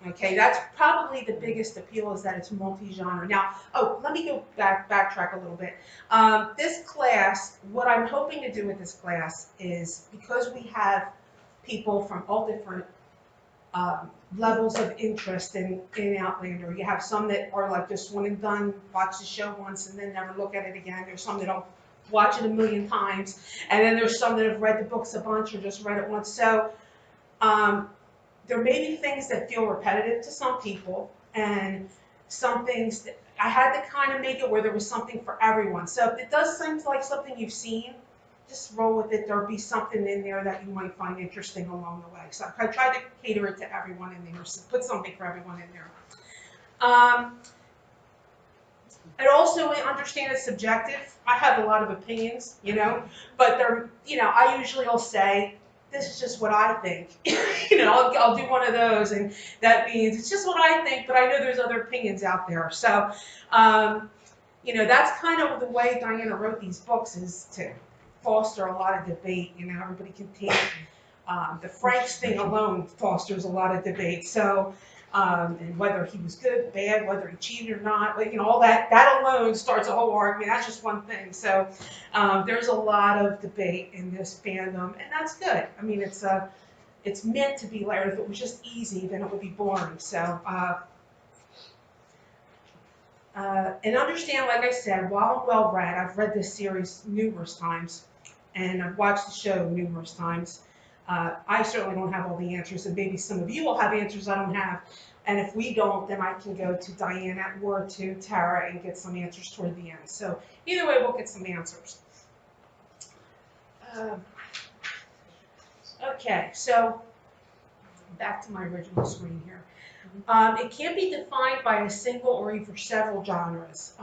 Okay, that's probably the biggest appeal is that it's multi-genre. Now, oh, let me go backtrack a little bit. This class, what I'm hoping to do with this class is because we have people from all different levels of interest in Outlander. You have some that are like just one and done, watch the show once and then never look at it again. There's some that will watch it a million times, and then there's some that have read the books a bunch or just read it once. So um, there may be things that feel repetitive to some people, and some things that I had to kind of make it where there was something for everyone. So if it does seem like something you've seen, just roll with it. There'll be something in there that you might find interesting along the way. So I tried to cater it to everyone in there, so put something for everyone in there. And also understand it's subjective. I have a lot of opinions, but they're, I usually will say, this is just what I think. I'll do one of those, and that means it's just what I think, but I know there's other opinions out there. So, that's kind of the way Diana wrote these books, is to foster a lot of debate. Everybody can take the Franks thing alone fosters a lot of debate. So, and whether he was good, bad, whether he cheated or not, all that alone starts a whole argument. That's just one thing. So there's a lot of debate in this fandom, and that's good. I mean, it's meant to be layered. If it was just easy, then it would be boring. So, and understand, like I said, while I'm well read, I've read this series numerous times, and I've watched the show numerous times. I certainly don't have all the answers, and maybe some of you will have answers I don't have. And if we don't, then I can go to Diana or to Tara and get some answers toward the end. So either way, we'll get some answers. Okay, so back to my original screen here. It can't be defined by a single or even several genres.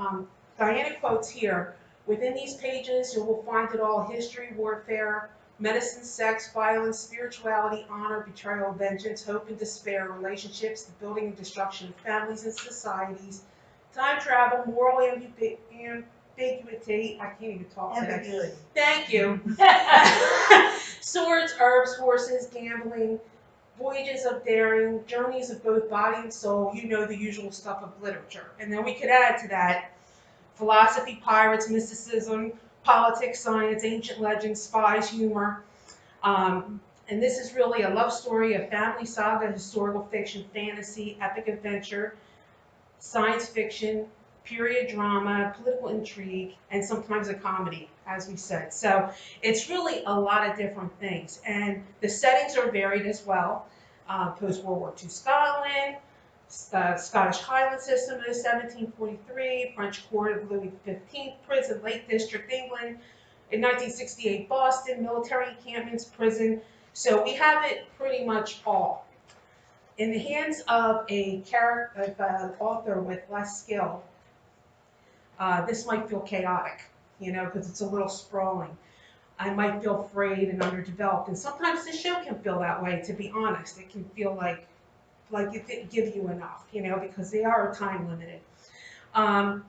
Diana quotes here, within these pages, you will find it all: history, warfare, medicine, sex, violence, spirituality, honor, betrayal, vengeance, hope and despair, relationships, the building and destruction of families and societies, time travel, moral ambiguity, I can't even talk today. Thank you. Swords, herbs, horses, gambling, voyages of daring, journeys of both body and soul, the usual stuff of literature. And then we could add to that philosophy, pirates, mysticism, politics, science, ancient legends, spies, humor. And this is really a love story, a family saga, historical fiction, fantasy, epic adventure, science fiction, period drama, political intrigue, and sometimes a comedy, as we said. So it's really a lot of different things. And the settings are varied as well. Post-World War II Scotland, Scottish Highland system in 1743, French court of Louis XV, prison, Lake District, England, in 1968, Boston, military encampments, prison. So we have it pretty much all. In the hands of an author with less skill, this might feel chaotic, because it's a little sprawling. I might feel frayed and underdeveloped, and sometimes the show can feel that way, to be honest. It can feel like it didn't give you enough, because they are time limited. But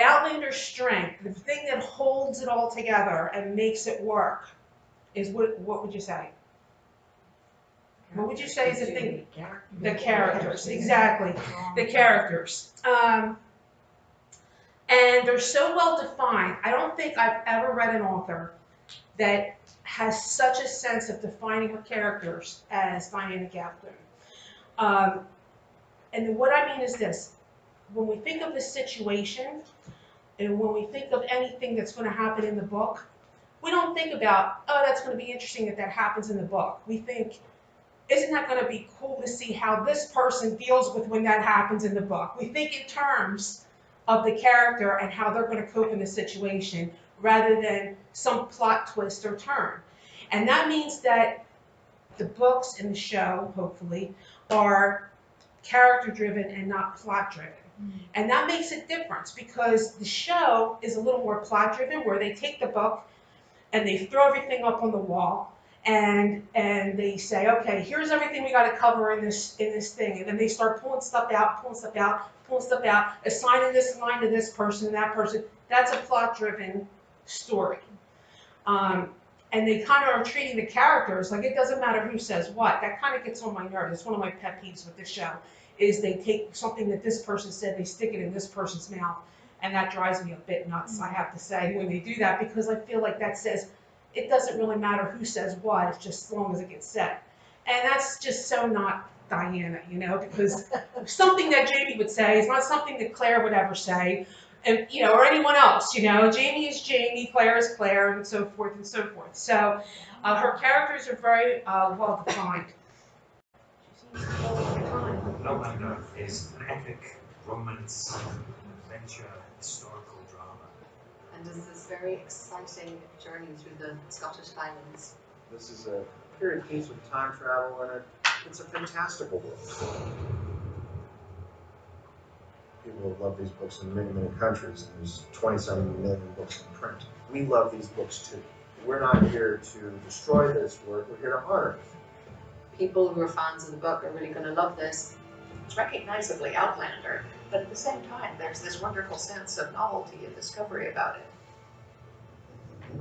Outlander's strength, the thing that holds it all together and makes it work, is what would you say? What would you say is the thing? The characters, exactly. The characters. And they're so well defined. I don't think I've ever read an author that has such a sense of defining her characters as Diana Gabaldon. And what I mean is this: when we think of the situation, and when we think of anything that's going to happen in the book, we don't think about, oh, that's going to be interesting that happens in the book. We think, isn't that going to be cool to see how this person deals with when that happens in the book? We think in terms of the character and how they're going to cope in the situation, rather than some plot twist or turn. And that means that the books and the show, hopefully, are character-driven and not plot-driven. And that makes a difference, because the show is a little more plot-driven, where they take the book and they throw everything up on the wall, and they say, okay, here's everything we got to cover in this thing, and then they start pulling stuff out, assigning this line to this person and that person. That's a plot-driven story. And and they kind of are treating the characters like it doesn't matter who says what. That kind of gets on my nerves. It's one of my pet peeves with this show, is they take something that this person said, they stick it in this person's mouth, and that drives me a bit nuts, I have to say, when they do that, because I feel like that says it doesn't really matter who says what, it's just as long as it gets said. And that's just so not Diana, you know, because something that Jamie would say is not something that Claire would ever say, and you know, or anyone else, you know. Jamie is Jamie, Claire is Claire, and so forth and so forth. So her characters are very well defined. Outlander is an epic romance, adventure, historical drama. And is this very exciting journey through the Scottish Highlands. This is a period piece with time travel, and it's a fantastical book. People have loved these books in many, many countries, and there's 27 million books in print. We love these books too. We're not here to destroy this work, we're here to honor it. People who are fans of the book are really going to love this. It's recognizably Outlander, but at the same time, there's this wonderful sense of novelty and discovery about it.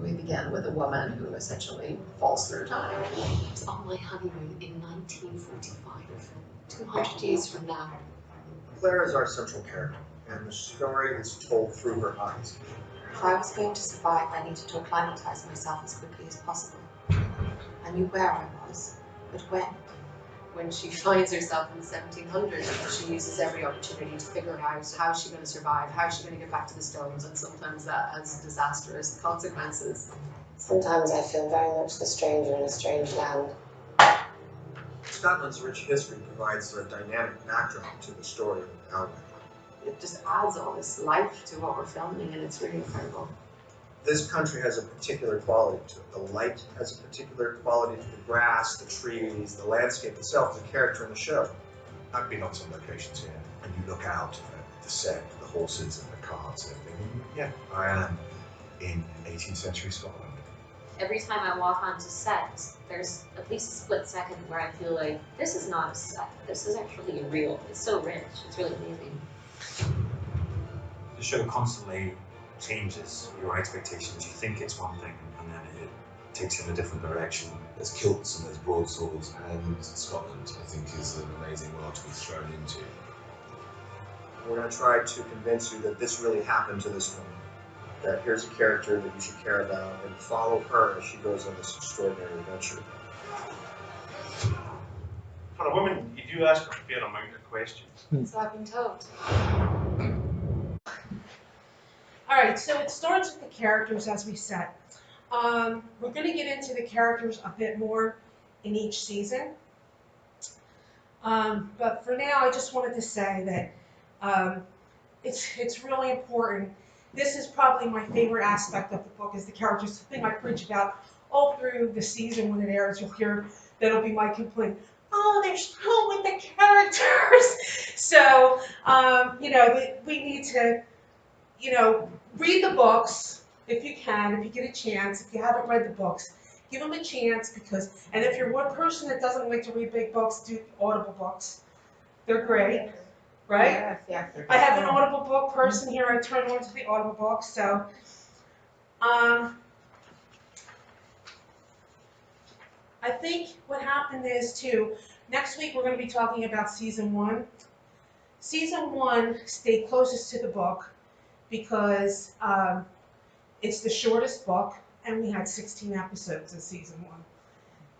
We begin with a woman who essentially falls through time. I was on my honeymoon in 1945, 200 years from now. Claire is our central character, and the story is told through her eyes. If I was going to survive, I needed to acclimatize myself as quickly as possible. I knew where I was, but when? When she finds herself in the 1700s, she uses every opportunity to figure out how she's going to survive, how she's going to get back to the Stones, and sometimes that has disastrous consequences. Sometimes I feel very much the stranger in a strange land. Scotland's rich history provides a dynamic backdrop to the story of Outlander. It just adds all this life to what we're filming, and it's really incredible. This country has a particular quality to it. The light has a particular quality to the grass, the trees, the landscape itself, the character in the show. I've been on some locations here, and you look out at the set, the horses and the carts and everything. Yeah, I am in 18th century Scotland. Every time I walk onto set, there's at least a split second where I feel like this is not a set. This is actually real. It's so rich. It's really amazing. The show constantly changes your expectations. You think it's one thing, and then it takes you in a different direction. There's kilts and there's broadswords, and Scotland, I think, is an amazing world to be thrown into. We're going to try to convince you that this really happened to this woman. That here's a character that you should care about, and follow her as she goes on this extraordinary adventure. For a woman, you do ask a fair amount of questions. So I've been told. All right, so it starts with the characters, as we said. We're going to get into the characters a bit more in each season. But for now, I just wanted to say that it's really important. This is probably my favorite aspect of the book, is the characters. The thing I preach about all through the season when it airs. You'll hear that'll be my complaint. Oh, they're slow with the characters. So, you know, we need to, you know, read the books if you can, if you get a chance. If you haven't read the books, give them a chance, because, and if you're one person that doesn't like to read big books, do Audible books. They're great, right? Yeah. I have an Audible book person here. I turn on to the Audible book. So, I think what happened is too, next week we're going to be talking about season 1. Season 1 stayed closest to the book because it's the shortest book, and we had 16 episodes in season 1.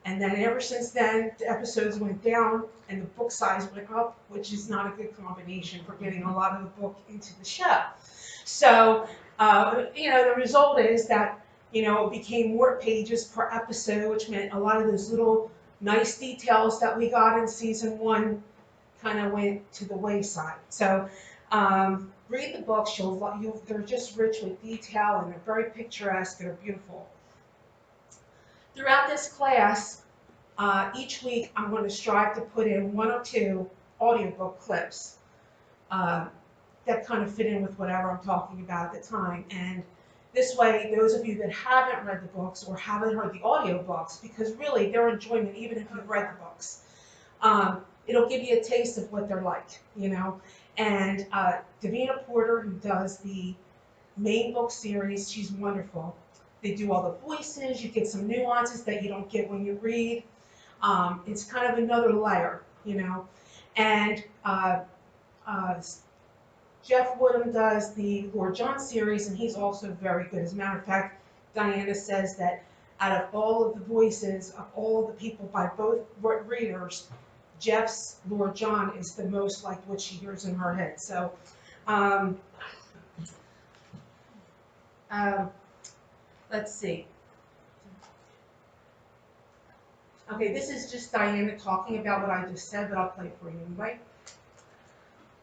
And then ever since then, the episodes went down and the book size went up, which is not a good combination for getting a lot of the book into the show. So, you know, the result is that, you know, it became more pages per episode, which meant a lot of those little nice details that we got in season 1 kind of went to the wayside. So, read the books. They're just rich with detail, and they're very picturesque and they're beautiful. Throughout this class, each week I'm going to strive to put in 1 or 2 audiobook clips that kind of fit in with whatever I'm talking about at the time. And this way, those of you that haven't read the books or haven't heard the audiobooks, because really they're enjoyment even if you've read the books, it'll give you a taste of what they're like, you know. And Davina Porter, who does the main book series, she's wonderful. They do all the voices. You get some nuances that you don't get when you read. It's kind of another layer, you know. And Jeff Woodham does the Lord John series, and he's also very good. As a matter of fact, Diana says that out of all of the voices of all of the people by both readers, Jeff's Lord John is the most like what she hears in her head. So, let's see. Okay, this is just Diana talking about what I just said, but I'll play it for you anyway.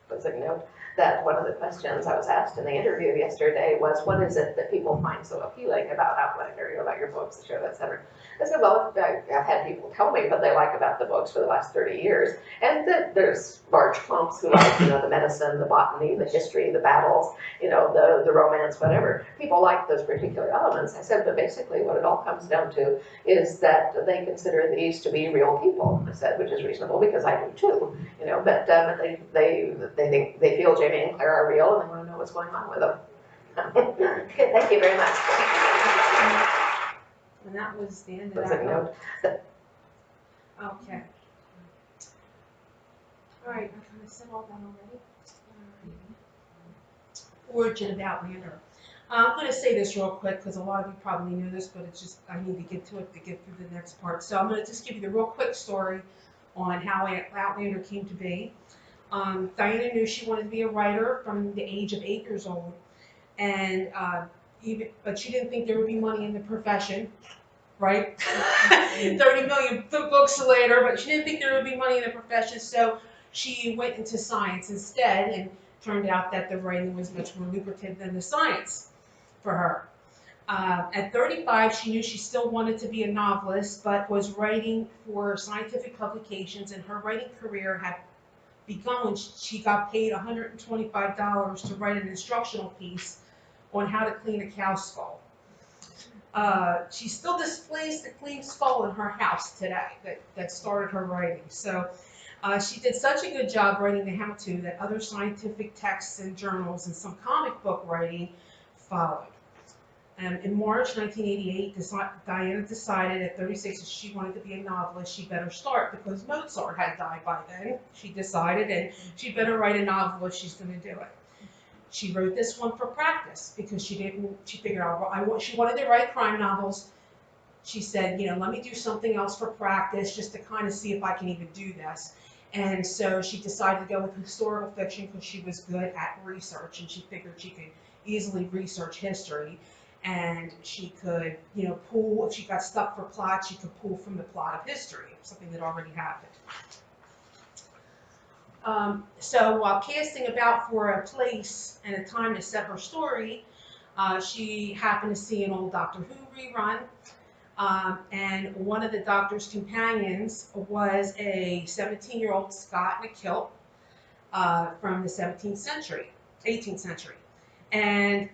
Was a note that one of the questions I was asked in the interview yesterday was, what is it that people find so appealing about Outlander, you know, about your books, the show, etc. I said, well, I've had people tell me what they like about the books for the last 30 years, and that there's large clumps who like, you know, the medicine, the botany, the history, the battles, you know, the romance, whatever. People like those particular elements. I said, but basically what it all comes down to is that they consider these to be real people. I said, which is reasonable because I do too, you know, but they think, they feel Jamie and Claire are real and they want to know what's going on with them. Okay, thank you very much. And that was the end of Was that. a note. Okay. All right, I kind of said all that already. Origin of Outlander. I'm going to say this real quick because a lot of you probably know this, but it's just I need to get to it to get through the next part. So I'm going to just give you the real quick story on how Outlander came to be. Diana knew she wanted to be a writer from the age of 8 years old, and but she didn't think there would be money in the profession, right? 30 million books later, but she didn't think there would be money in the profession, so she went into science instead, and turned out that the writing was much more lucrative than the science for her. At 35, she knew she still wanted to be a novelist, but was writing for scientific publications, and her writing career had begun when she got paid $125 to write an instructional piece on how to clean a cow skull. She still displays the clean skull in her house today that started her writing. So she did such a good job writing the how-to that other scientific texts and journals and some comic book writing followed. In March 1988, Diana decided at 36 that she wanted to be a novelist. She better start because Mozart had died by then. She decided, and she better write a novel if she's going to do it. She wrote this one for practice because she figured out she wanted to write crime novels. She said, you know, let me do something else for practice just to kind of see if I can even do this. And so she decided to go with historical fiction because she was good at research, and she figured she could easily research history. And she could, you know, pull, if she got stuck for plot, she could pull from the plot of history, something that already happened. So while casting about for a place and a time to set her story, she happened to see an old Doctor Who rerun. And one of the Doctor's companions was a 17-year-old Scot in a kilt from the 18th century. And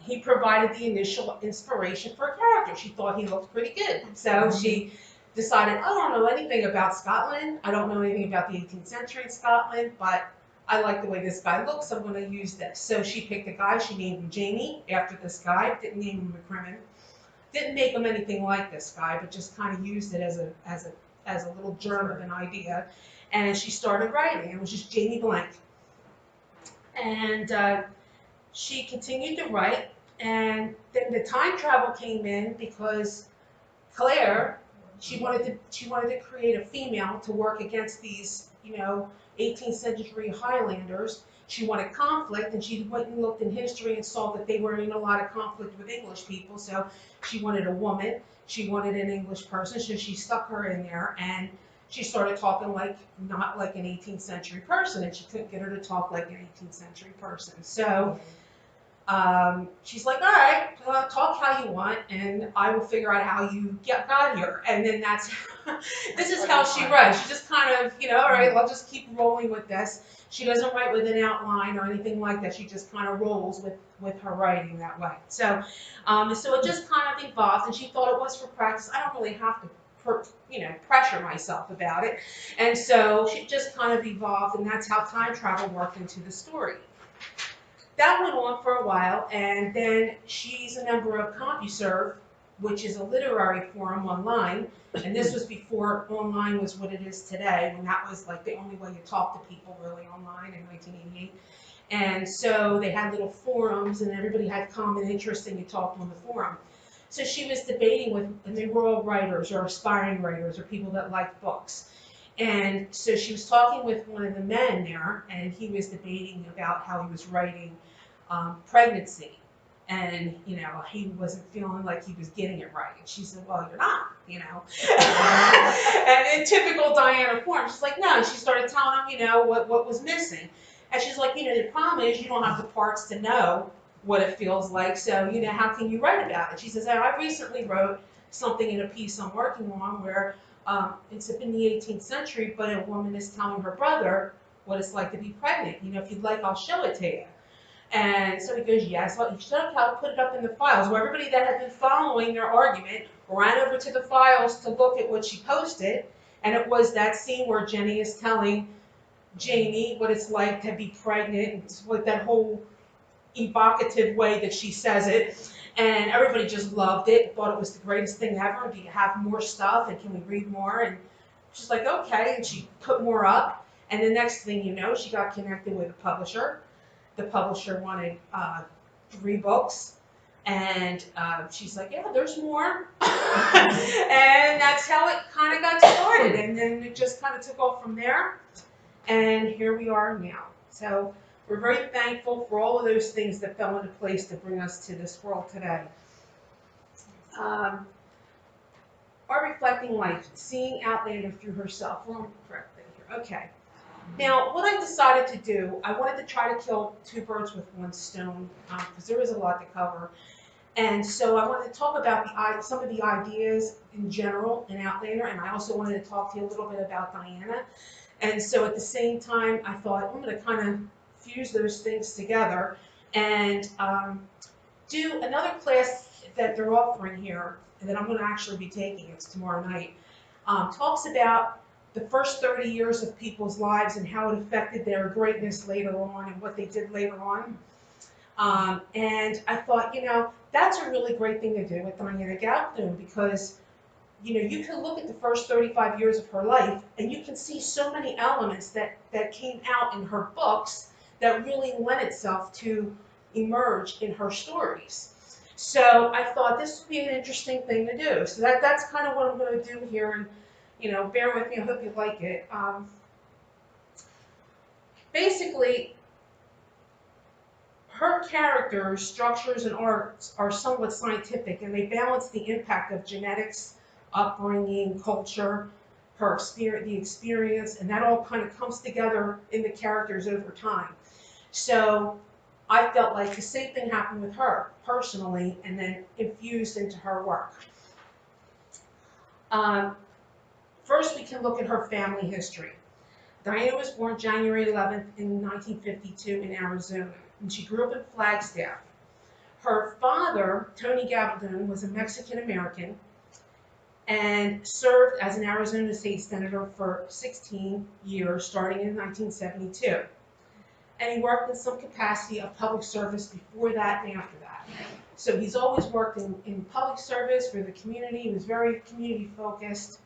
he provided the initial inspiration for a character. She thought he looked pretty good. So she decided, I don't know anything about Scotland. I don't know anything about the 18th century in Scotland, but I like the way this guy looks. I'm going to use this. So she picked a guy. She named him Jamie after this guy. Didn't name him McCrimmon. Didn't make him anything like this guy, but just kind of used it as a little germ of an idea. And she started writing. It was just Jamie Blank. And she continued to write, and then the time travel came in because Claire, she wanted to create a female to work against these, you know, 18th century Highlanders. She wanted conflict, and she went and looked in history and saw that they were in a lot of conflict with English people. So she wanted a woman, she wanted an English person, so she stuck her in there, and she started talking like not like an 18th century person, and she couldn't get her to talk like an 18th century person. So she's like, all right, talk how you want, and I will figure out how you got here. And then this is how she writes. She just kind of, you know, all right, I'll just keep rolling with this. She doesn't write with an outline or anything like that. She just kind of rolls with her writing that way. So, so it just kind of evolved, and she thought it was for practice. I don't really have to, pressure myself about it. And so she just kind of evolved, and that's how time travel worked into the story. that went on for a while, and then she's a member of CompuServe, which is a literary forum online, and this was before online was what it is today, when that was like the only way you talk to people really online in 1988. And so they had little forums, and everybody had common interest, and you talked on the forum. So she was debating with, and they were all writers or aspiring writers or people that liked books. And so she was talking with one of the men there, and he was debating about how he was writing pregnancy. And, you know, he wasn't feeling like he was getting it right. And she said, well, you're not, you know. And in typical Diana form, she's like, no. And she started telling him, you know, what was missing. And she's like, you know, the problem is you don't have the parts to know what it feels like. So, you know, how can you write about it? She says, I recently wrote something in a piece I'm working on where it's in the 18th century, but a woman is telling her brother what it's like to be pregnant. You know, if you'd like, I'll show it to you. And so he goes, yes, well, you should have put it up in the files. Well, everybody that had been following their argument ran over to the files to look at what she posted. And it was that scene where Jenny is telling Jamie what it's like to be pregnant, and with that whole evocative way that she says it. And everybody just loved it, thought it was the greatest thing ever. Do you have more stuff, and can we read more? And she's like, okay, and she put more up. And the next thing you know, she got connected with a publisher. The publisher wanted 3 books, and she's like, yeah, there's more. And that's how it kind of got started, and then it just kind of took off from there, and here we are now. So we're very thankful for all of those things that fell into place to bring us to this world today. Our reflecting life, seeing Outlander through herself. We're on the correct thing here. Okay. Now, what I decided to do, I wanted to try to kill 2 birds with 1 stone, because there is a lot to cover. And so I wanted to talk about some of the ideas in general in Outlander, and I also wanted to talk to you a little bit about Diana. And so at the same time, I thought, I'm going to kind of fuse those things together and do another class that they're offering here, and that I'm going to actually be taking. It's tomorrow night. Talks about the first 30 years of people's lives and how it affected their greatness later on and what they did later on. And I thought, you know, that's a really great thing to do with Diana Gabaldon, because, you know, you can look at the first 35 years of her life and you can see so many elements that came out in her books that really lent itself to emerge in her stories. So I thought this would be an interesting thing to do. So that's kind of what I'm going to do here. And, you know, bear with me, I hope you like it. Basically, her characters, structures, and arts are somewhat scientific, and they balance the impact of genetics, upbringing, culture, her experience, and that all kind of comes together in the characters over time. So I felt like the same thing happened with her personally, and then infused into her work. First, we can look at her family history. Diana was born January 11th in 1952 in Arizona, and she grew up in Flagstaff. Her father, Tony Gabaldon, was a Mexican-American and served as an Arizona state senator for 16 years, starting in 1972. And he worked in some capacity of public service before that and after that. So he's always worked in public service for the community. He was very community-focused.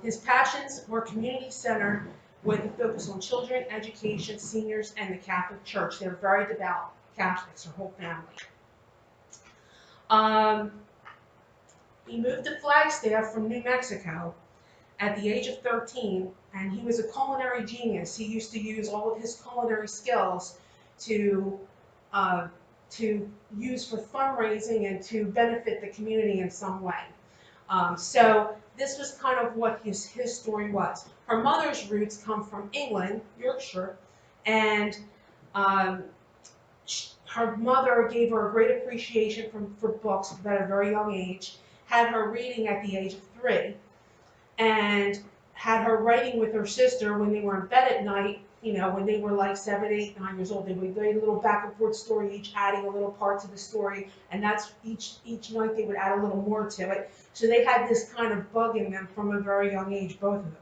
His passions were community-centered with a focus on children, education, seniors, and the Catholic Church. They're very devout Catholics, her whole family. He moved to Flagstaff from New Mexico at the age of 13, and he was a culinary genius. He used to use all of his culinary skills to use for fundraising and to benefit the community in some way. So this was kind of what his story was. Her mother's roots come from England, Yorkshire, and her mother gave her a great appreciation for books at a very young age, had her reading at the age of 3, and had her writing with her sister when they were in bed at night. You know, when they were like 7, 8, 9 years old, they would write a little back and forth story, each adding a little part to the story, and that's each night they would add a little more to it. So they had this kind of bug in them from a very young age, both of them.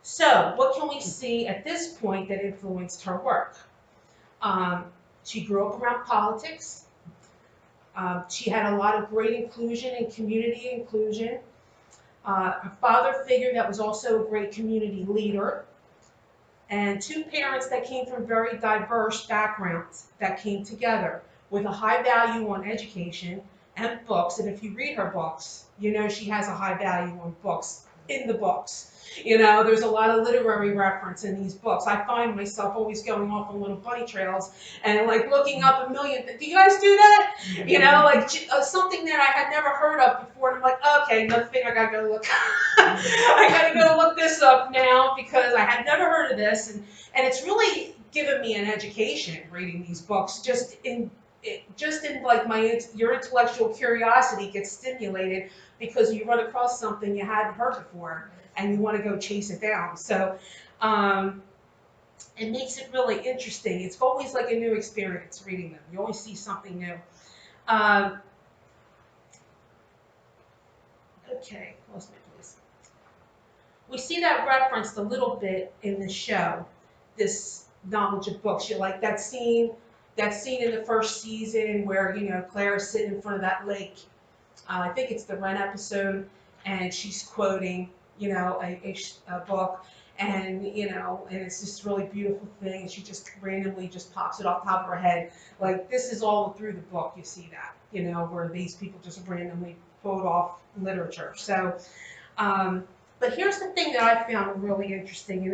So what can we see at this point that influenced her work? She grew up around politics. She had a lot of great inclusion and community inclusion. A father figure that was also a great community leader. And two parents that came from very diverse backgrounds that came together with a high value on education and books. And if you read her books, you know she has a high value on books in the books. You know, there's a lot of literary reference in these books. I find myself always going off on little bunny trails and like looking up a million. Do you guys do that? You know, like something that I had never heard of before. And I'm like, okay, another thing I gotta go look. I gotta go look this up now because I had never heard of this. And it's really given me an education reading these books. Just in like your intellectual curiosity gets stimulated because you run across something you hadn't heard before and you want to go chase it down. So it makes it really interesting. It's always like a new experience reading them. You always see something new. Okay, lost my place. We see that referenced a little bit in the show, this knowledge of books. You like that scene in the first season where, you know, Claire's sitting in front of that lake. I think it's the Ren episode, and she's quoting, you know, a book, and, you know, and it's this really beautiful thing, and she just randomly just pops it off the top of her head. Like, this is all through the book, you see that, you know, where these people just randomly quote off literature. So, but here's the thing that I found really interesting,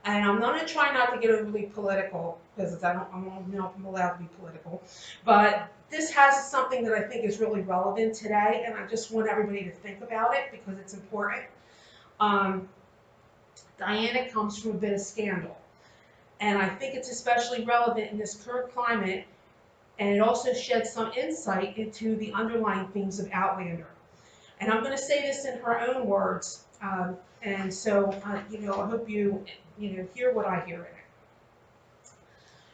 and I'm going to try not to get overly political, because I don't know if I'm allowed to be political, but this has something that I think is really relevant today, and I just want everybody to think about it because it's important. Diana comes from a bit of scandal, and I think it's especially relevant in this current climate, and it also sheds some insight into the underlying themes of Outlander. And I'm going to say this in her own words, and so, you know, I hope you know, hear what I hear in it.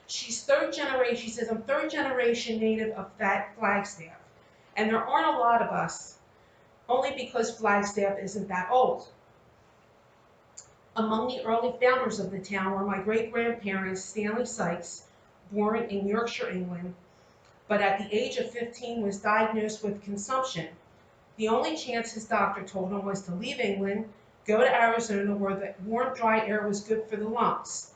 She's third generation. She says, I'm third generation native of Flagstaff, and there aren't a lot of us, only because Flagstaff isn't that old. Among the early founders of the town were my great-grandparents, Stanley Sykes, born in Yorkshire, England, but at the age of 15 was diagnosed with consumption. The only chance his doctor told him was to leave England, go to Arizona where the warm, dry air was good for the lungs.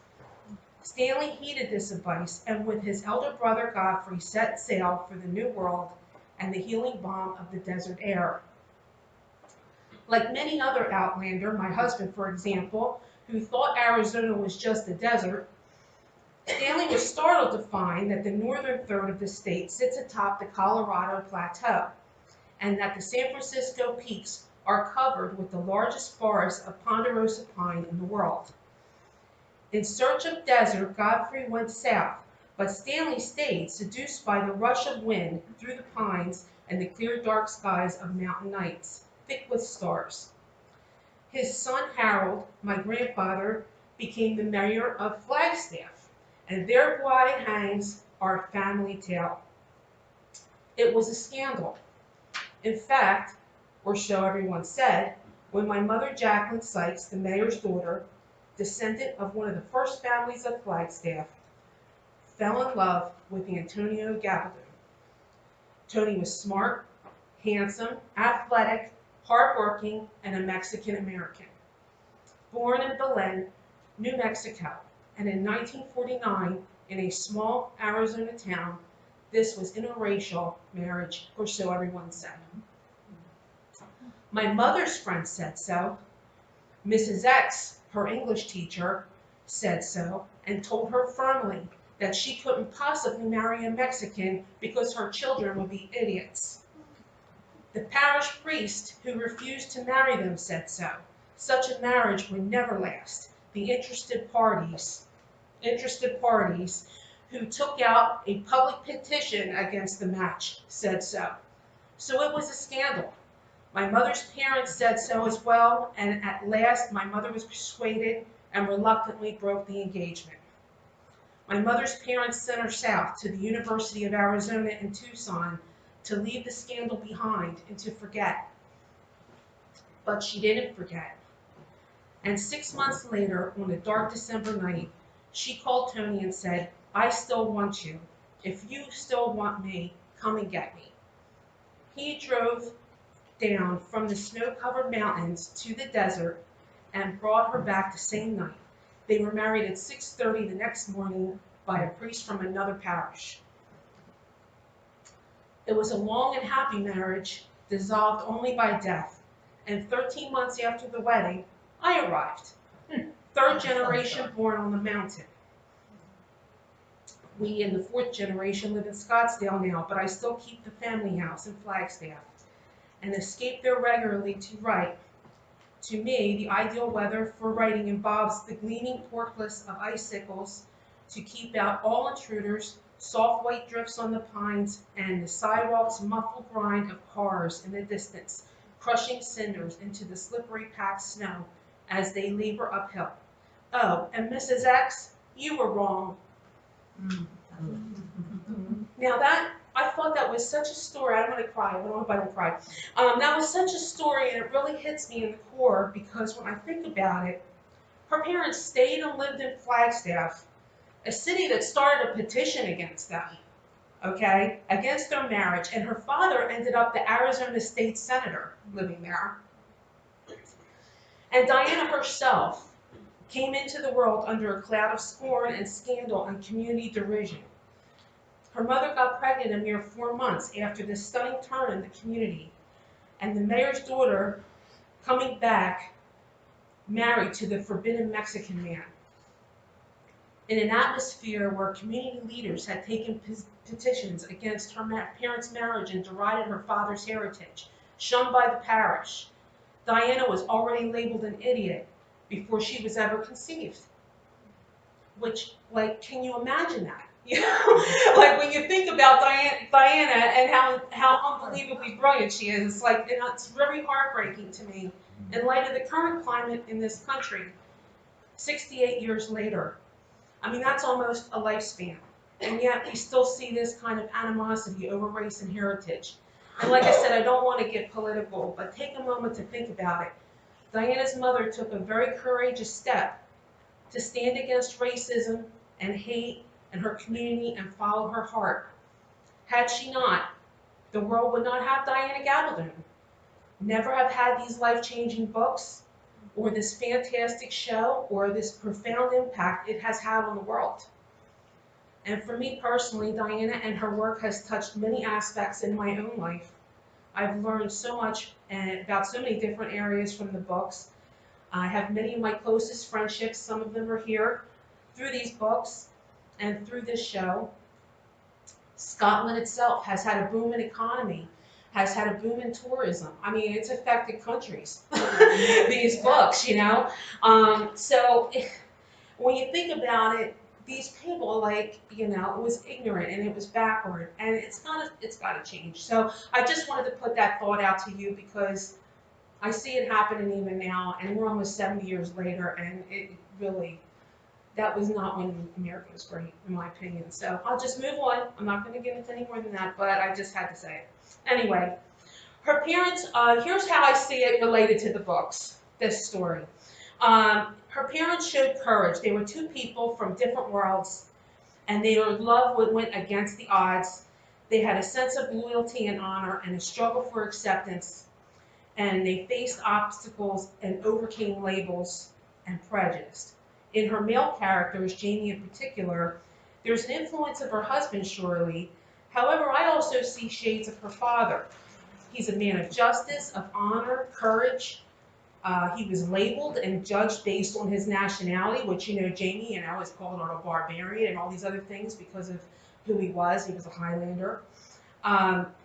Stanley heeded this advice, and with his elder brother Godfrey set sail for the New World and the healing balm of the desert air. Like many other Outlander, my husband, for example, who thought Arizona was just a desert, Stanley was startled to find that the northern third of the state sits atop the Colorado Plateau, and that the San Francisco peaks are covered with the largest forest of ponderosa pine in the world. In search of desert, Godfrey went south, but Stanley stayed, seduced by the rush of wind through the pines and the clear dark skies of mountain nights, thick with stars. His son Harold, my grandfather, became the mayor of Flagstaff, and thereby hangs our family tale. It was a scandal. In fact, or so everyone said, when my mother Jacqueline Sykes, the mayor's daughter, descendant of one of the first families of Flagstaff, fell in love with Antonio Gabaldon. Tony was smart, handsome, athletic, hardworking, and a Mexican-American. Born in Belen, New Mexico, and in 1949 in a small Arizona town, this was interracial marriage, or so everyone said. My mother's friend said so. Mrs. X, her English teacher, said so, and told her firmly that she couldn't possibly marry a Mexican because her children would be idiots. The parish priest who refused to marry them said so. Such a marriage would never last. The interested parties who took out a public petition against the match said so. So it was a scandal. My mother's parents said so as well, and at last my mother was persuaded and reluctantly broke the engagement. My mother's parents sent her south to the University of Arizona in Tucson to leave the scandal behind and to forget. But she didn't forget. And 6 months later, on a dark December night, she called Tony and said, I still want you. If you still want me, come and get me. He drove down from the snow-covered mountains to the desert and brought her back the same night. They were married at 6:30 the next morning by a priest from another parish. It was a long and happy marriage, dissolved only by death. And 13 months after the wedding, I arrived. Third generation born on the mountain. We in the fourth generation live in Scottsdale now, but I still keep the family house in Flagstaff and escape there regularly to write. To me, the ideal weather for writing involves the gleaming portcullis of icicles to keep out all intruders, soft white drifts on the pines, and the sidewalk's muffled grind of cars in the distance, crushing cinders into the slippery packed snow as they labor uphill. Oh, and Mrs. X, you were wrong. Now I thought that was such a story. I don't want to cry. I hope I don't cry. That was such a story, and it really hits me in the core because when I think about it, her parents stayed and lived in Flagstaff, a city that started a petition against them, okay, against their marriage, and her father ended up the Arizona state senator living there. And Diana herself came into the world under a cloud of scorn and scandal and community derision. Her mother got pregnant a mere 4 months after this stunning turn in the community, and the mayor's daughter coming back married to the forbidden Mexican man. In an atmosphere where community leaders had taken petitions against her parents' marriage and derided her father's heritage, shunned by the parish, Diana was already labeled an idiot before she was ever conceived. Which, like, can you imagine that? You know, like when you think about Diana and how unbelievably brilliant she is, it's like, it's very heartbreaking to me in light of the current climate in this country. 68 years later, I mean, that's almost a lifespan, and yet we still see this kind of animosity over race and heritage. And like I said, I don't want to get political, but take a moment to think about it. Diana's mother took a very courageous step to stand against racism and hate in her community and follow her heart. Had she not, the world would not have Diana Gabaldon, never have had these life-changing books, or this fantastic show, or this profound impact it has had on the world. And for me personally, Diana and her work has touched many aspects in my own life. I've learned so much about so many different areas from the books. I have many of my closest friendships, some of them are here, through these books and through this show. Scotland itself has had a boom in economy, has had a boom in tourism. I mean, it's affected countries, these books, you know. So when you think about it, these people, like, you know, it was ignorant and it was backward, and it's got to change. So I just wanted to put that thought out to you because I see it happening even now, and we're almost 70 years later, and it really, that was not when America was great, in my opinion. So I'll just move on. I'm not going to get into any more than that, but I just had to say it. Anyway, her parents, here's how I see it related to the books, this story. Her parents showed courage. They were two people from different worlds, and their love went against the odds. They had a sense of loyalty and honor and a struggle for acceptance, and they faced obstacles and overcame labels and prejudice. In her male characters, Jamie in particular, there's an influence of her husband, surely. However, I also see shades of her father. He's a man of justice, of honor, courage. He was labeled and judged based on his nationality, which, you know, Jamie, you know, is called a barbarian and all these other things because of who he was. He was a Highlander.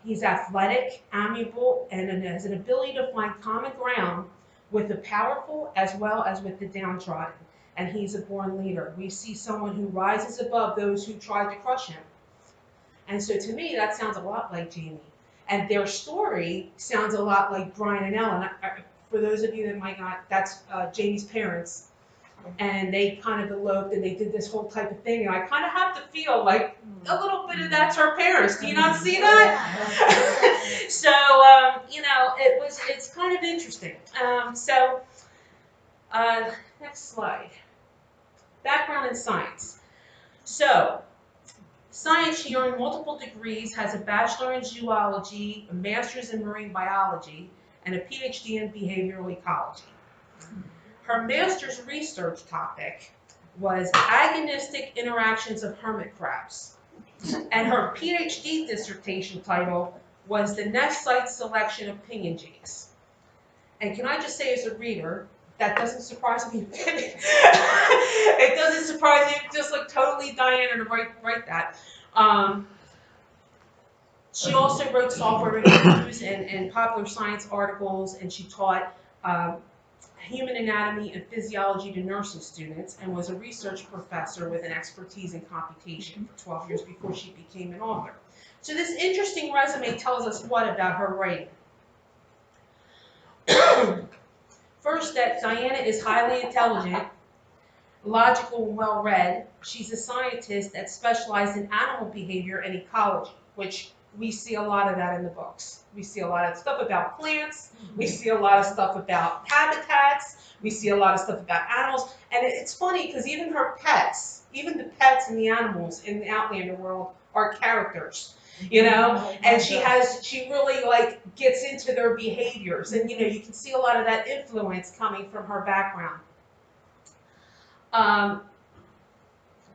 He's athletic, amiable, and has an ability to find common ground with the powerful as well as with the downtrodden. And he's a born leader. We see someone who rises above those who tried to crush him. And so to me, that sounds a lot like Jamie. And their story sounds a lot like Brian and Ellen. For those of you that might not, that's Jamie's parents. And they kind of eloped and they did this whole type of thing. And I kind of have to feel like a little bit of that's her parents. Do you not see that? So, you know, it's kind of interesting. Next slide. Background in science. So, Science, she earned multiple degrees, has a bachelor in zoology, a master's in marine biology, and a PhD in behavioral ecology. Her master's research topic was agonistic interactions of hermit crabs. And her PhD dissertation title was the nest site selection of pinyon jays. And can I just say as a reader, that doesn't surprise me. It doesn't surprise me, just like totally Diana to write that. She also wrote software reviews and popular science articles, and she taught human anatomy and physiology to nursing students, and was a research professor with an expertise in computation for 12 years before she became an author. So this interesting resume tells us what about her writing? First, that Diana is highly intelligent, logical, and well-read. She's a scientist that specialized in animal behavior and ecology, which we see a lot of that in the books. We see a lot of stuff about plants, we see a lot of stuff about habitats, we see a lot of stuff about animals, and it's funny because even her pets, even the pets and the animals in the Outlander world are characters, you know, and she really like gets into their behaviors, and you know, you can see a lot of that influence coming from her background.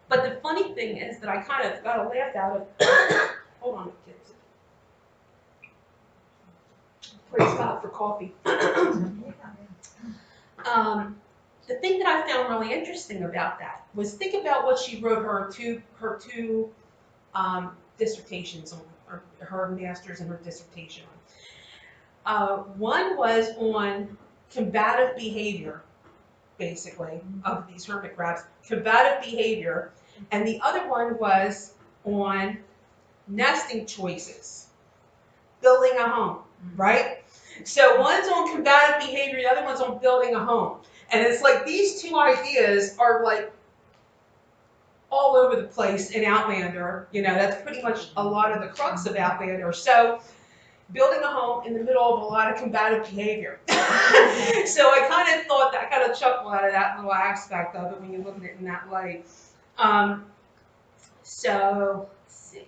But the funny thing is that I kind of got a laugh out of, hold on, kids. Praise God for coffee. The thing that I found really interesting about that was, think about what she wrote her two dissertations on, or her master's and her dissertation on. One was on combative behavior, basically, of these hermit crabs, combative behavior, and the other one was on nesting choices, building a home, right? So one's on combative behavior, the other one's on building a home. And it's like these two ideas are like all over the place in Outlander. You know, that's pretty much a lot of the crux of Outlander. So building a home in the middle of a lot of combative behavior. So I kind of thought that, I kind of chuckled out of that little aspect of it when you look at it in that light. So let's see.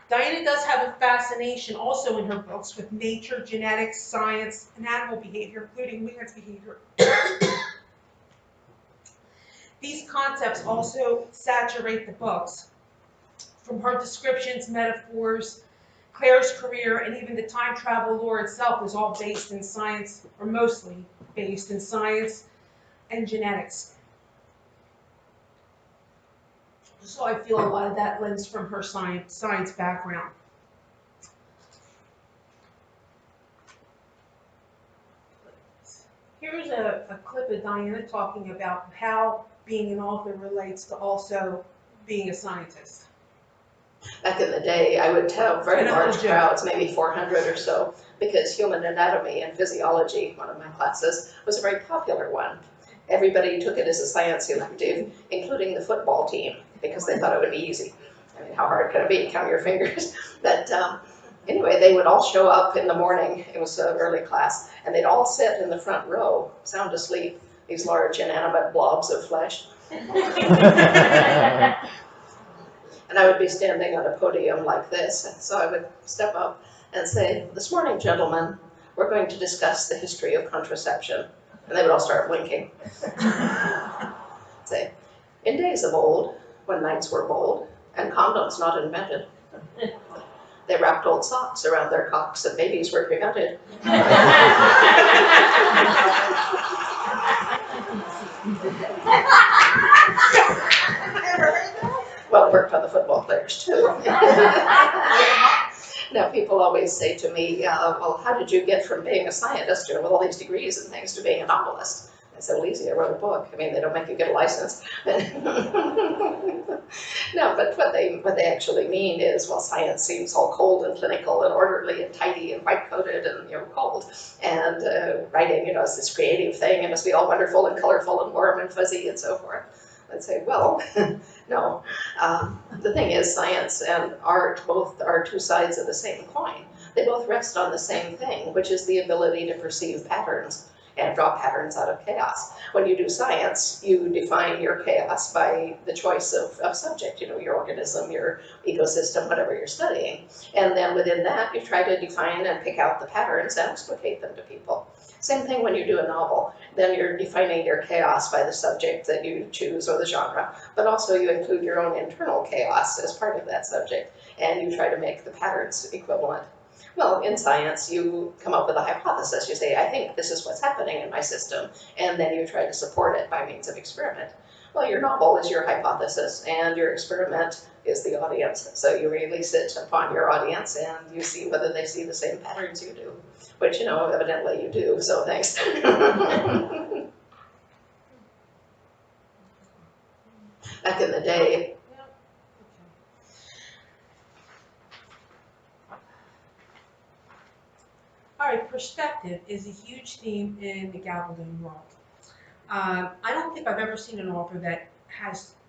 Diana does have a fascination also in her books with nature, genetics, science, and animal behavior, including man's behavior. These concepts also saturate the books. From her descriptions, metaphors, Claire's career, and even the time travel lore itself is all based in science, or mostly based in science and genetics. So I feel a lot of that lens from her science background. Here's a clip of Diana talking about how being an author relates to also being a scientist. Back in the day, I would tell very large crowds, maybe 400 or so, because human anatomy and physiology, one of my classes, was a very popular one. Everybody took it as a science elective, including the football team, because they thought it would be easy. I mean, how hard can it be? Count your fingers. But anyway, they would all show up in the morning. It was an early class, and they'd all sit in the front row, sound asleep, these large inanimate blobs of flesh. And I would be standing on a podium like this, and so I would step up and say, "This morning, gentlemen, we're going to discuss the history of contraception." And they would all start blinking. Say, "In days of old, when knights were bold, and condoms not invented, they wrapped old socks around their cocks and babies were prevented." Well, it worked on the football players too. Now, people always say to me, well, how did you get from being a scientist with all these degrees and things to being a novelist? I said, well, easy, I wrote a book. I mean, they don't make you get a license. No, but what they actually mean is, well, science seems all cold and clinical and orderly and tidy and white-coated and, cold. And writing, is this creative thing. It must be all wonderful and colorful and warm and fuzzy and so forth. I'd say, well, no. The thing is, science and art both are two sides of the same coin. They both rest on the same thing, which is the ability to perceive patterns. and draw patterns out of chaos. When you do science, you define your chaos by the choice of subject, you know, your organism, your ecosystem, whatever you're studying. And then within that, you try to define and pick out the patterns and explicate them to people. Same thing when you do a novel. Then you're defining your chaos by the subject that you choose or the genre, but also you include your own internal chaos as part of that subject, and you try to make the patterns equivalent. Well, in science, you come up with a hypothesis. You say, I think this is what's happening in my system, and then you try to support it by means of experiment. Well, your novel is your hypothesis, and your experiment is the audience. So you release it upon your audience, and you see whether they see the same patterns you do, which, you know, evidently you do, so thanks. Back in the day. All right, perspective is a huge theme in the Gabaldon world. I don't think I've ever seen an author that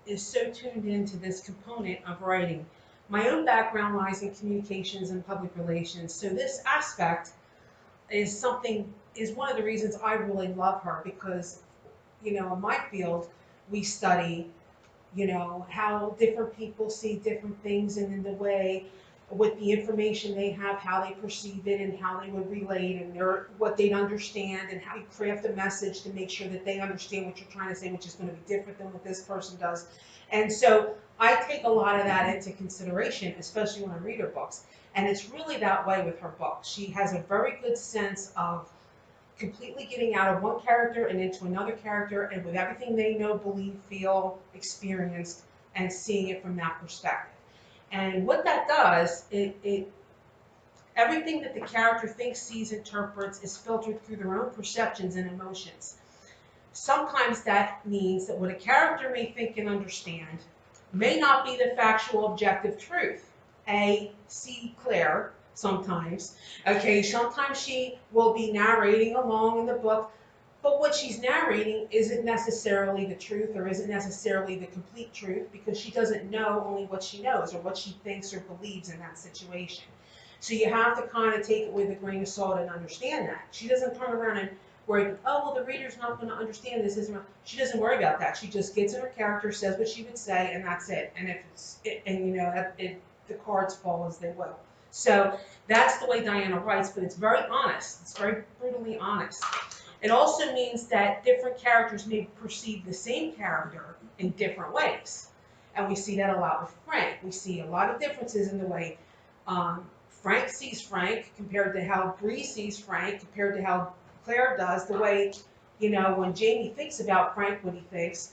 is so tuned into this component of writing. My own background lies in communications and public relations, so this aspect is one of the reasons I really love her, because, you know, in my field, we study, you know, how different people see different things, and in the way with the information they have, how they perceive it and how they would relate, and what they'd understand, and how you craft a message to make sure that they understand what you're trying to say, which is going to be different than what this person does. And so I take a lot of that into consideration, especially when I read her books. And it's really that way with her books. She has a very good sense of completely getting out of one character and into another character, and with everything they know, believe, feel, experienced, and seeing it from that perspective. And what that does, everything that the character thinks, sees, interprets is filtered through their own perceptions and emotions. Sometimes that means that what a character may think and understand may not be the factual objective truth. See Claire sometimes. Okay, sometimes she will be narrating along in the book, but what she's narrating isn't necessarily the truth, or isn't necessarily the complete truth, because she doesn't know only what she knows or what she thinks or believes in that situation. So you have to kind of take it with a grain of salt and understand that. She doesn't turn around and worry, oh, well, the reader's not going to understand this. She doesn't worry about that. She just gets in her character, says what she would say, and that's it. And you know, the cards fall as they will. So that's the way Diana writes, but it's very honest. It's very brutally honest. It also means that different characters may perceive the same character in different ways. And we see that a lot with Frank. We see a lot of differences in the way Frank sees Frank compared to how Bree sees Frank, compared to how Claire does, the way, you know, when Jamie thinks about Frank, what he thinks.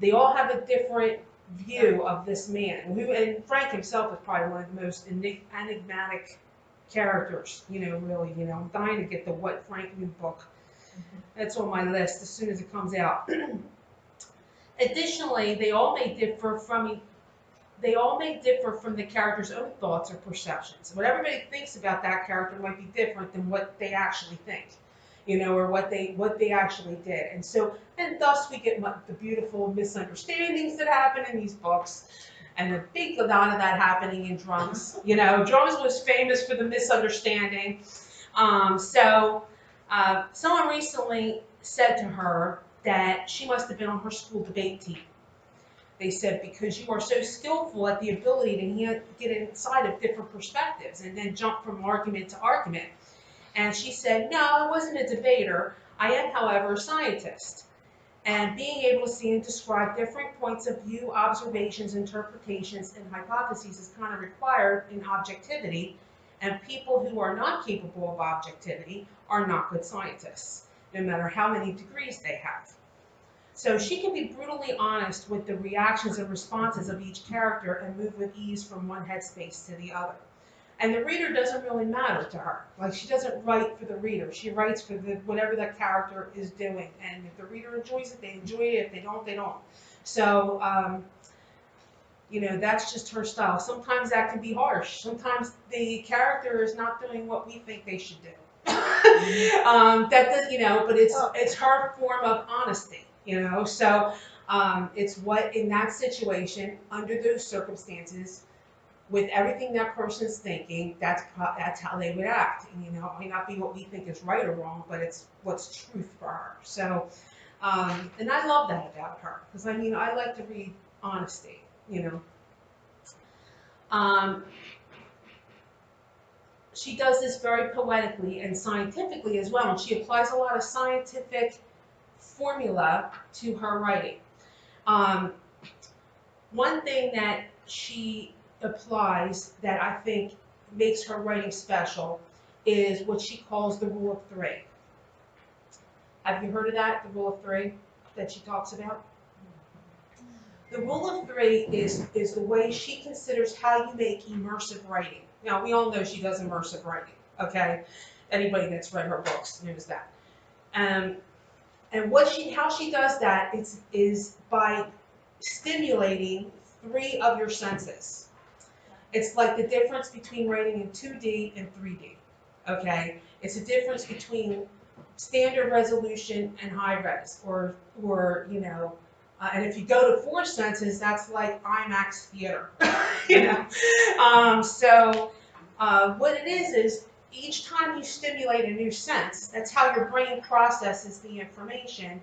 They all have a different view of this man. And Frank himself is probably one of the most enigmatic characters, you know, really. You know, I'm dying to get the What Frank Knew book. That's on my list as soon as it comes out. Additionally, they all may differ from the character's own thoughts or perceptions. What everybody thinks about that character might be different than what they actually think, you know, or what they actually did. And thus we get the beautiful misunderstandings that happen in these books, and a big lot of that happening in Drums. You know, Drums was famous for the misunderstanding. Someone recently said to her that she must have been on her school debate team. They said, because you are so skillful at the ability to get inside of different perspectives and then jump from argument to argument. And she said, no, I wasn't a debater. I am, however, a scientist. And being able to see and describe different points of view, observations, interpretations, and hypotheses is kind of required in objectivity. And people who are not capable of objectivity are not good scientists, no matter how many degrees they have. So she can be brutally honest with the reactions and responses of each character and move with ease from one headspace to the other. And the reader doesn't really matter to her. Like, she doesn't write for the reader. She writes for whatever that character is doing. And if the reader enjoys it, they enjoy it. If they don't, they don't. So, you know, that's just her style. Sometimes that can be harsh. Sometimes the character is not doing what we think they should do. That does, you know, but it's her form of honesty. You know, so it's what, in that situation, under those circumstances, with everything that person's thinking, that's how they would act. And, you know, it may not be what we think is right or wrong, but it's what's truth for her. So, and I love that about her, because I mean, I like to read honesty, you know. She does this very poetically and scientifically as well, and she applies a lot of scientific formula to her writing. One thing that she applies that I think makes her writing special is what she calls the rule of three. Have you heard of that, the rule of three that she talks about? The rule of three is the way she considers how you make immersive writing. Now, we all know she does immersive writing, okay? Anybody that's read her books knows that. And how she does that is by stimulating 3 of your senses. It's like the difference between writing in 2D and 3D, okay? It's a difference between standard resolution and high res, or you know, and if you go to 4 senses, that's like IMAX theater, you know? What it is each time you stimulate a new sense, that's how your brain processes the information.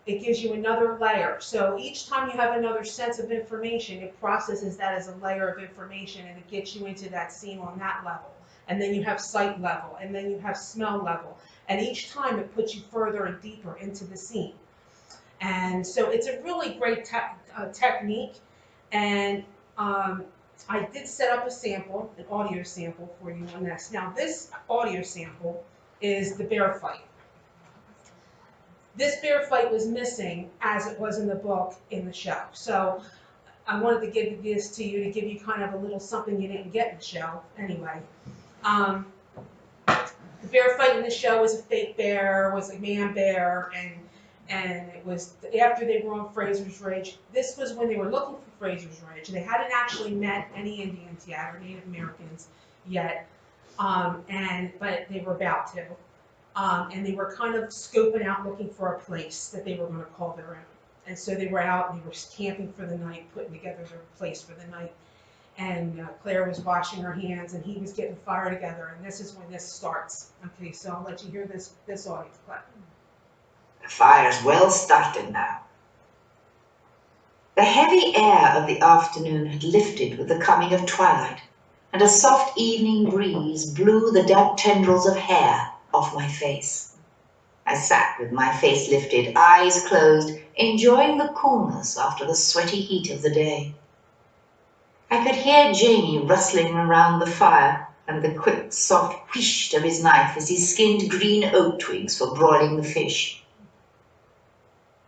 It gives you another layer. So each time you have another sense of information, it processes that as a layer of information, and it gets you into that scene on that level. And then you have sight level, and then you have smell level. And each time it puts you further and deeper into the scene. And so it's a really great technique. And I did set up a sample, an audio sample for you on this. Now this audio sample is the bear fight. This bear fight was missing as it was in the book in the show. So I wanted to give this to you to give you kind of a little something you didn't get in the show anyway. The bear fight in the show was a fake bear, was a man bear, and it was after they were on Fraser's Ridge. This was when they were looking for Fraser's Ridge. They hadn't actually met any Indians yet, or Native Americans yet, but they were about to. And they were kind of scoping out, looking for a place that they were going to call their own. And so they were out and they were camping for the night, putting together their place for the night. And Claire was washing her hands, and he was getting fire together. And this is when this starts. Okay, so I'll let you hear this audio clip. The fire's well started now. The heavy air of the afternoon had lifted with the coming of twilight, and a soft evening breeze blew the damp tendrils of hair off my face. I sat with my face lifted, eyes closed, enjoying the coolness after the sweaty heat of the day. I could hear Jamie rustling around the fire and the quick, soft whoosh of his knife as he skinned green oak twigs for broiling the fish.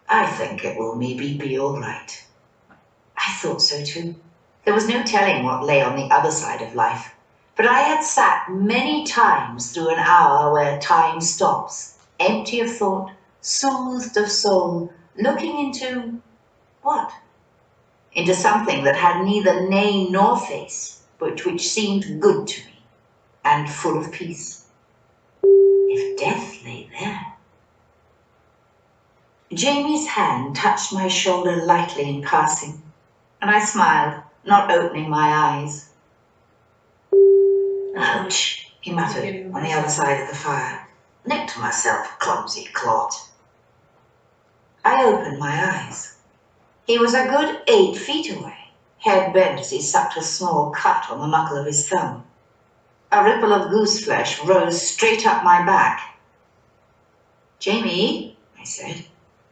I think it will maybe be all right. I thought so too. There was no telling what lay on the other side of life. But I had sat many times through an hour where time stops, empty of thought, soothed of soul, looking into what? Into something that had neither name nor face, but which seemed good to me, and full of peace. If death lay there. Jamie's hand touched my shoulder lightly in passing, and I smiled, not opening my eyes. Ouch, he muttered on the other side of the fire. Nicked myself, clumsy clot. I opened my eyes. He was a good 8 feet away, head bent as he sucked a small cut on the knuckle of his thumb. A ripple of goose flesh rose straight up my back. Jamie, I said.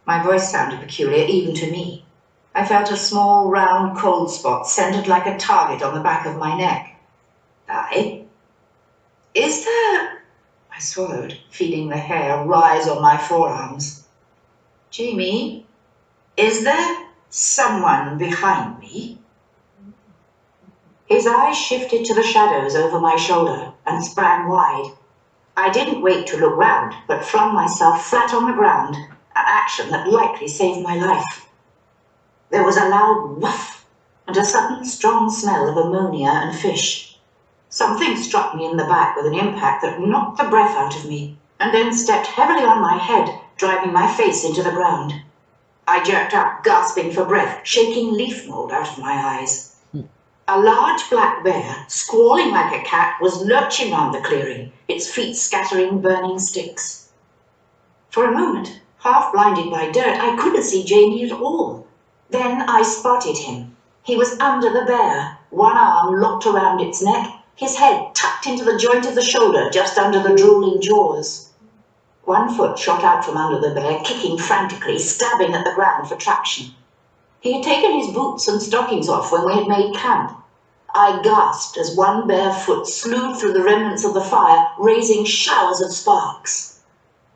My voice sounded peculiar even to me. I felt a small, round, cold spot centered like a target on the back of my neck. Aye? Is there... I swallowed, feeling the hair rise on my forearms. Jamie, is there someone behind me? His eyes shifted to the shadows over my shoulder and sprang wide. I didn't wait to look round, but flung myself flat on the ground, an action that likely saved my life. There was a loud woof and a sudden strong smell of ammonia and fish. Something struck me in the back with an impact that knocked the breath out of me, and then stepped heavily on my head, driving my face into the ground. I jerked up, gasping for breath, shaking leaf mold out of my eyes. A large black bear, squalling like a cat, was lurching round the clearing, its feet scattering burning sticks. For a moment, half blinded by dirt, I couldn't see Jamie at all. Then I spotted him. He was under the bear, one arm locked around its neck, his head tucked into the joint of the shoulder just under the drooling jaws. One foot shot out from under the bear, kicking frantically, stabbing at the ground for traction. He had taken his boots and stockings off when we had made camp. I gasped as one bare foot slewed through the remnants of the fire, raising showers of sparks.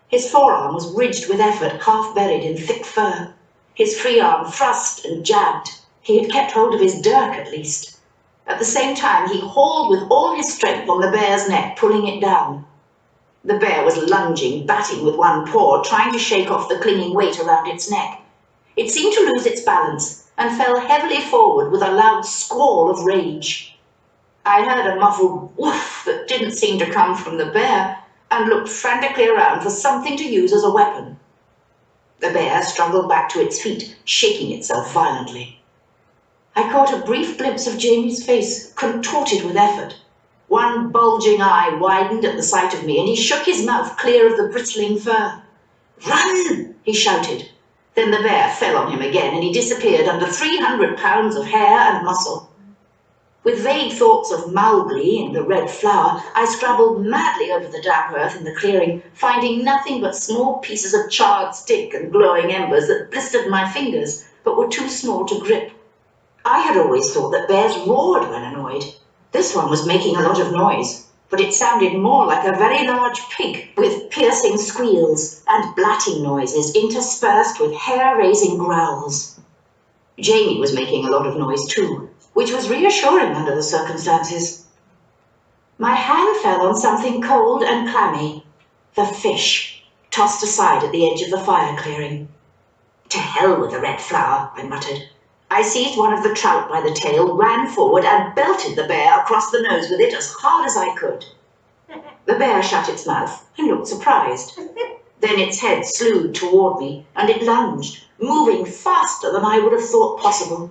His forearm was ridged with effort, half buried in thick fur. His free arm thrust and jabbed. He had kept hold of his dirk at least. At the same time, he hauled with all his strength on the bear's neck, pulling it down. The bear was lunging, batting with one paw, trying to shake off the clinging weight around its neck. It seemed to lose its balance and fell heavily forward with a loud squall of rage. I heard a muffled woof that didn't seem to come from the bear and looked frantically around for something to use as a weapon. The bear struggled back to its feet, shaking itself violently. I caught a brief glimpse of Jamie's face, contorted with effort. One bulging eye widened at the sight of me, and he shook his mouth clear of the bristling fur. "Run!" he shouted. Then the bear fell on him again, and he disappeared under 300 pounds of hair and muscle. With vague thoughts of Mowgli and the red flower, I scrabbled madly over the damp earth in the clearing, finding nothing but small pieces of charred stick and glowing embers that blistered my fingers, but were too small to grip. I had always thought that bears roared when annoyed. This one was making a lot of noise, but it sounded more like a very large pig, with piercing squeals and blatting noises interspersed with hair-raising growls. Jamie was making a lot of noise too, which was reassuring under the circumstances. My hand fell on something cold and clammy. The fish, tossed aside at the edge of the fire clearing. "To hell with the red flower," I muttered. I seized one of the trout by the tail, ran forward, and belted the bear across the nose with it as hard as I could. The bear shut its mouth and looked surprised. Then its head slewed toward me, and it lunged, moving faster than I would have thought possible.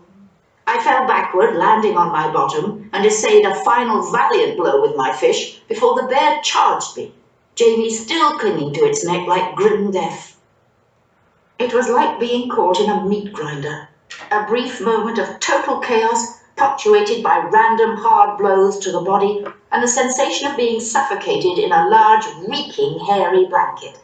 I fell backward, landing on my bottom, and essayed a final valiant blow with my fish before the bear charged me, Jamie still clinging to its neck like grim death. It was like being caught in a meat grinder. A brief moment of total chaos, punctuated by random hard blows to the body and the sensation of being suffocated in a large, reeking, hairy blanket.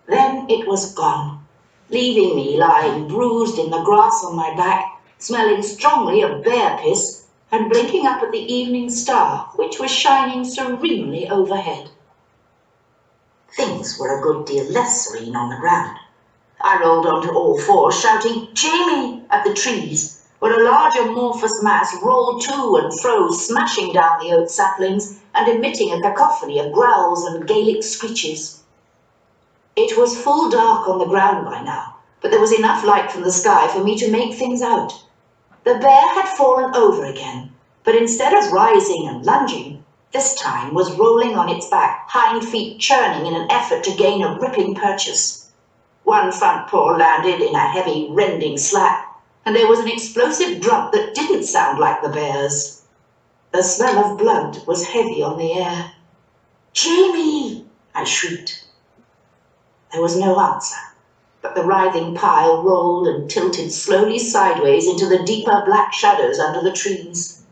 Then it was gone, leaving me lying bruised in the grass on my back, smelling strongly of bear piss and blinking up at the evening star, which was shining serenely overhead. Things were a good deal less serene on the ground. I rolled onto all fours, shouting, "Jamie!" at the trees, when a large amorphous mass rolled to and fro, smashing down the oak saplings and emitting a cacophony of growls and Gaelic screeches. It was full dark on the ground by now, but there was enough light from the sky for me to make things out. The bear had fallen over again, but instead of rising and lunging, this time was rolling on its back, hind feet churning in an effort to gain a ripping purchase. One front paw landed in a heavy, rending slap, and there was an explosive grunt that didn't sound like the bear's. The smell of blood was heavy on the air. "Jamie!" I shrieked. There was no answer, but the writhing pile rolled and tilted slowly sideways into the deeper black shadows under the trees.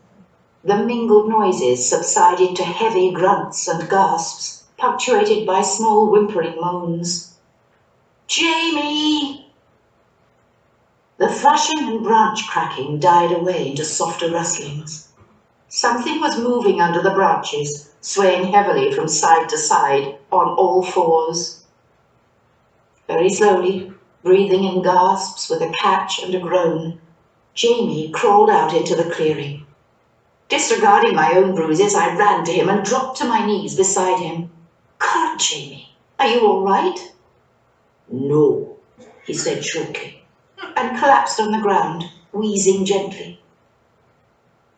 The mingled noises subsided to heavy grunts and gasps, punctuated by small whimpering moans. "Jamie!" The thrashing and branch cracking died away into softer rustlings. Something was moving under the branches, swaying heavily from side to side on all fours. Very slowly, breathing in gasps with a catch and a groan, Jamie crawled out into the clearing. Disregarding my own bruises, I ran to him and dropped to my knees beside him. "God, Jamie, are you all right?" "No," he said shortly, and collapsed on the ground, wheezing gently.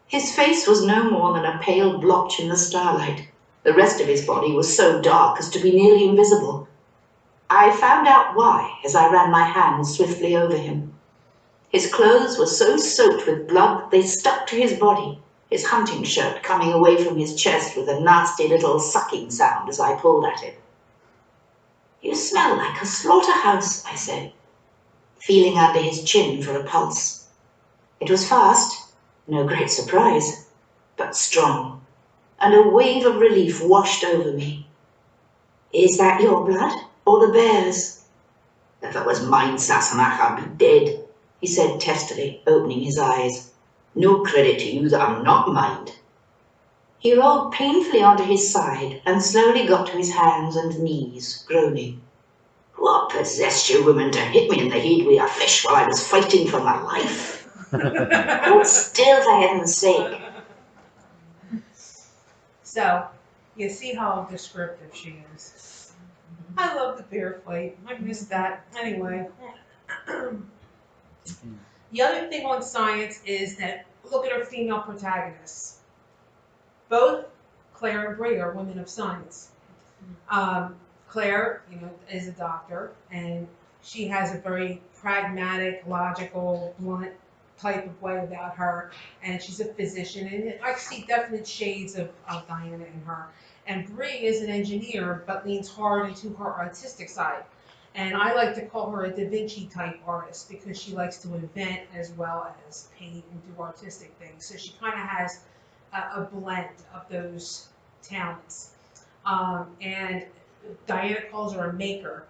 His face was no more than a pale blotch in the starlight. The rest of his body was so dark as to be nearly invisible. I found out why as I ran my hands swiftly over him. His clothes were so soaked with blood they stuck to his body, his hunting shirt coming away from his chest with a nasty little sucking sound as I pulled at it. "You smell like a slaughterhouse," I said, feeling under his chin for a pulse. It was fast, no great surprise, but strong, and a wave of relief washed over me. "Is that your blood, or the bear's?" "If it was mine, Sassenach, I'd be dead," he said testily, opening his eyes. "No credit to you that I'm not mine." He rolled painfully onto his side and slowly got to his hands and knees, groaning. "What possessed you women to hit me in the head with a fish while I was fighting for my life? Hold still, for heaven's sake." So, you see how descriptive she is. I love the bear fight. I missed that. Anyway. The other thing on Science is that, look at our female protagonists. Both Claire and Bree are women of science. Claire, is a doctor, and she has a very pragmatic, logical, blunt type of way about her, and she's a physician, and I see definite shades of Diana in her. And Bree is an engineer, but leans hard into her artistic side. And I like to call her a Da Vinci type artist because she likes to invent as well as paint and do artistic things. So she kind of has a blend of those talents. And Diana calls her a maker.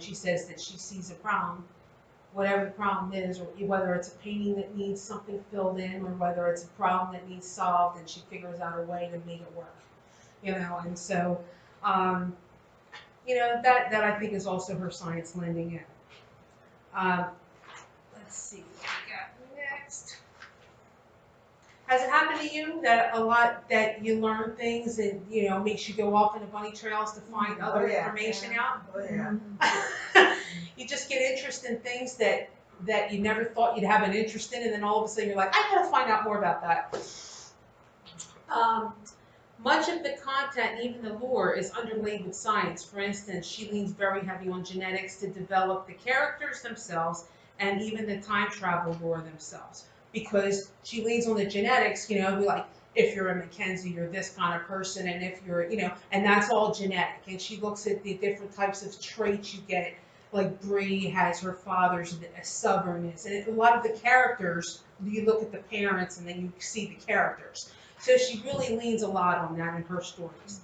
She says that she sees a problem, whatever the problem is, or whether it's a painting that needs something filled in, or whether it's a problem that needs solved, and she figures out a way to make it work. And so, that I think is also her science lending in. Let's see what we got next. Has it happened to you that you learn things and makes you go off in the bunny trails to find other information out? Oh yeah. You just get interested in things that you never thought you'd have an interest in, and then all of a sudden you're like, I gotta find out more about that. Much of the content, even the lore, is underlaid with science. For instance, she leans very heavy on genetics to develop the characters themselves and even the time travel lore themselves. Because she leans on the genetics, like, if you're a Mackenzie, you're this kind of person, and if you're, and that's all genetic. And she looks at the different types of traits you get, like Bree has her father's stubbornness. And a lot of the characters, you look at the parents and then you see the characters. So she really leans a lot on that in her stories.